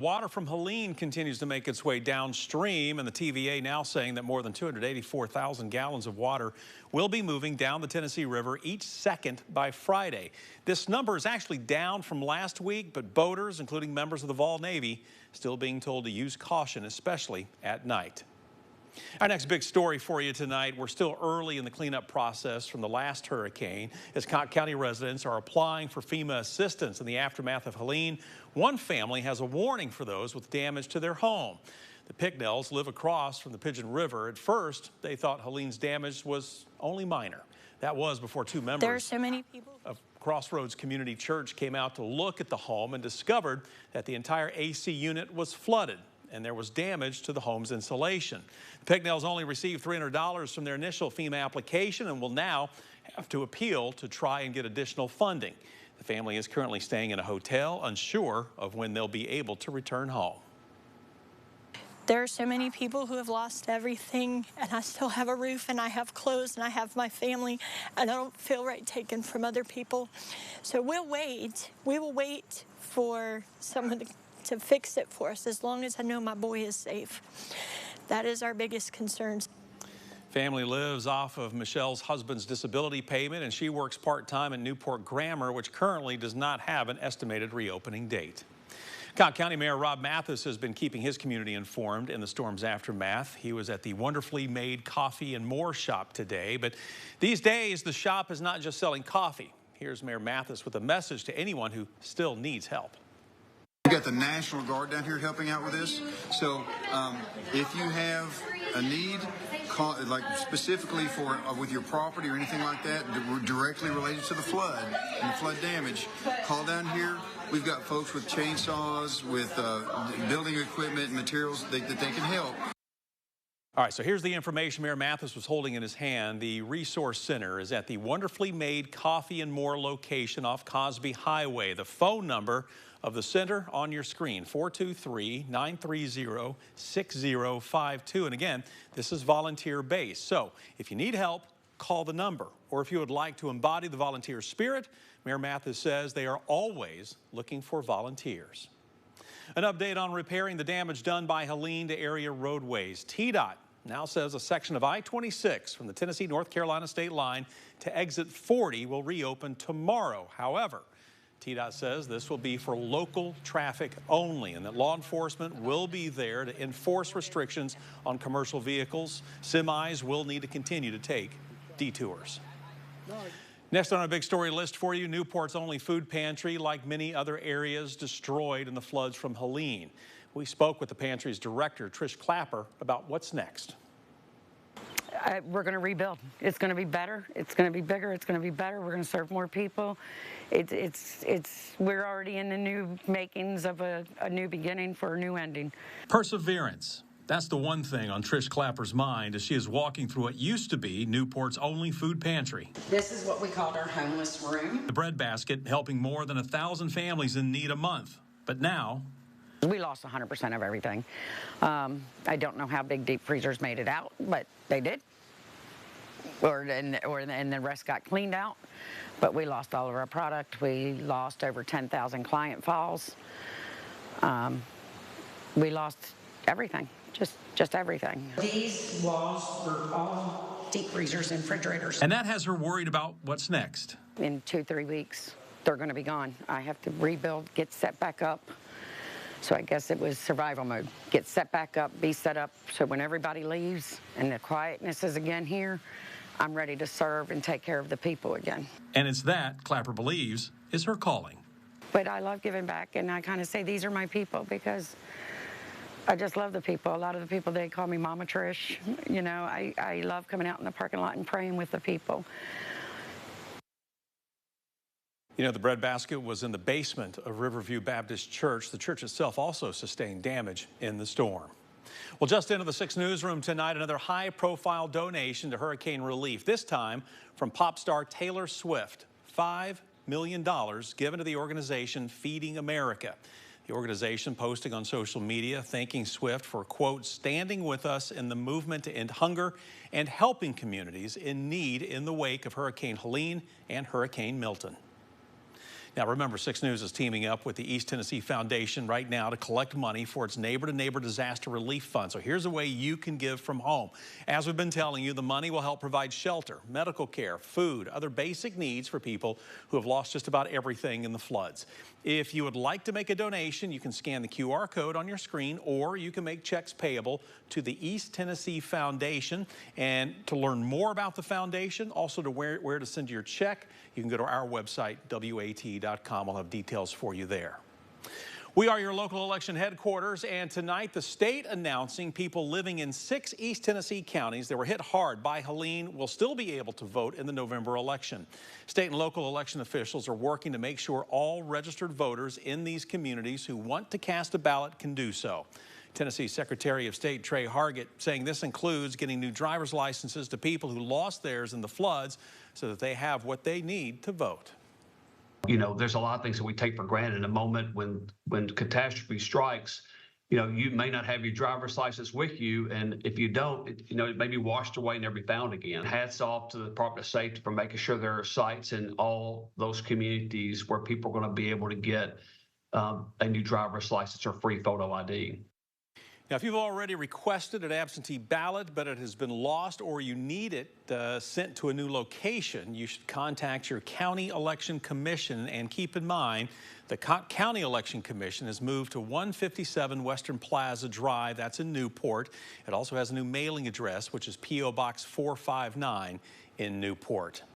Water from Helene continues to make its way downstream, and the TVA now saying that more than 284,000 gallons of water will be moving down the Tennessee River each second by Friday. This number is actually down from last week, but boaters, including members of the Vol Navy, still being told to use caution, especially at night. Our next big story for you tonight. We're still early in the cleanup process from the last hurricane as Cott County residents are applying for FEMA assistance in the aftermath of Helene. One family has a warning for those with damage to their home. The Picknells live across from the Pigeon River. At first, they thought Helene's damage was only minor. That was before two members there are so many people of Crossroads Community Church came out to look at the home and discovered that the entire AC unit was flooded and there was damage to the home's insulation. The Picknells only received $300 from their initial FEMA application and will now have to appeal to try and get additional funding. The family is currently staying in a hotel, unsure of when they'll be able to return home. There are so many people who have lost everything, and I still have a roof, and I have clothes, and I have my family, and I don't feel right taken from other people. So we'll wait. We will wait for someone to fix it for us as long as I know my boy is safe. That is our biggest concern. Family lives off of Michelle's husband's disability payment, and she works part-time at Newport Grammar, which currently does not have an estimated reopening date. Cott County Mayor Rob Mathis has been keeping his community informed in the storm's aftermath. He was at the Wonderfully Made Coffee and More shop today, but these days the shop is not just selling coffee. Here's Mayor Mathis with a message to anyone who still needs help. We got the National Guard down here helping out with this. So if you have a need, call, like specifically for with your property or anything like that, directly related to the flood and the flood damage, call down here. We've got folks with chainsaws, with building equipment and materials that they can help. All right, so here's the information Mayor Mathis was holding in his hand. The Resource Center is at the Wonderfully Made Coffee and More location off Cosby Highway. The phone number of the center on your screen, 423-930-6052. And again, this is volunteer-based. So if you need help, call the number. Or if you would like to embody the volunteer spirit, Mayor Mathis says they are always looking for volunteers. An update on repairing the damage done by Helene to area roadways. TDOT now says a section of I-26 from the Tennessee-North Carolina state line to exit 40 will reopen tomorrow. However, TDOT says this will be for local traffic only and that law enforcement will be there to enforce restrictions on commercial vehicles. Semis will need to continue to take detours. Next on our big story list for you, Newport's only food pantry, like many other areas, destroyed in the floods from Helene. We spoke with the pantry's director, Trish Clapper, about what's next. We're going to rebuild. It's going to be better. It's going to be bigger. It's going to be better. We're going to serve more people. We're already in the new makings of a new beginning for a new ending. Perseverance. That's the one thing on Trish Clapper's mind as she is walking through what used to be Newport's only food pantry. This is what we called our homeless room. The bread basket helping more than 1,000 families in need a month. But now, we lost 100% of everything. I don't know how big deep freezers made it out, but they did. And the rest got cleaned out. But we lost all of our product. We lost over 10,000 client files. We lost everything, just everything. These walls were all deep freezers and refrigerators. And that has her worried about what's next. In 2-3 weeks, they're going to be gone. I have to rebuild, get set back up. So I guess it was survival mode. Get set back up, be set up, so when everybody leaves and the quietness is again here, I'm ready to serve and take care of the people again. And it's that, Clapper believes, is her calling. But I love giving back, and I kind of say these are my people because I just love the people. A lot of the people, they call me Mama Trish. You know, I love coming out in the parking lot and praying with the people. You know, the bread basket was in the basement of Riverview Baptist Church. The church itself also sustained damage in the storm. Well, just into the 6 newsroom tonight, another high-profile donation to hurricane relief, this time from pop star Taylor Swift. $5 million given to the organization Feeding America. The organization posting on social media thanking Swift for, quote, standing with us in the movement to end hunger and helping communities in need in the wake of Hurricane Helene and Hurricane Milton. Now, remember, 6 News is teaming up with the East Tennessee Foundation right now to collect money for its Neighbor to Neighbor Disaster Relief Fund. So here's a way you can give from home. As we've been telling you, the money will help provide shelter, medical care, food, other basic needs for people who have lost just about everything in the floods. If you would like to make a donation, you can scan the QR code on your screen, or you can make checks payable to the East Tennessee Foundation. And to learn more about the foundation, also to where to send your check, you can go to our website, WAT.com. We'll have details for you there. We are your local election headquarters, and tonight the state announcing people living in 6 East Tennessee counties that were hit hard by Helene will still be able to vote in the November election. State and local election officials are working to make sure all registered voters in these communities who want to cast a ballot can do so. Tennessee Secretary of State Trey Hargett saying this includes getting new driver's licenses to people who lost theirs in the floods so that they have what they need to vote. You know, there's a lot of things that we take for granted in a moment when catastrophe strikes. You know, you may not have your driver's license with you, and if you don't, it may be washed away and never be found again. Hats off to the Department of Safety for making sure there are sites in all those communities where people are going to be able to get a new driver's license or free photo ID. Now, if you've already requested an absentee ballot, but it has been lost or you need it sent to a new location, you should contact your county election commission. And keep in mind, the county election commission has moved to 157 Western Plaza Drive. That's in Newport. It also has a new mailing address, which is P.O. Box 459 in Newport.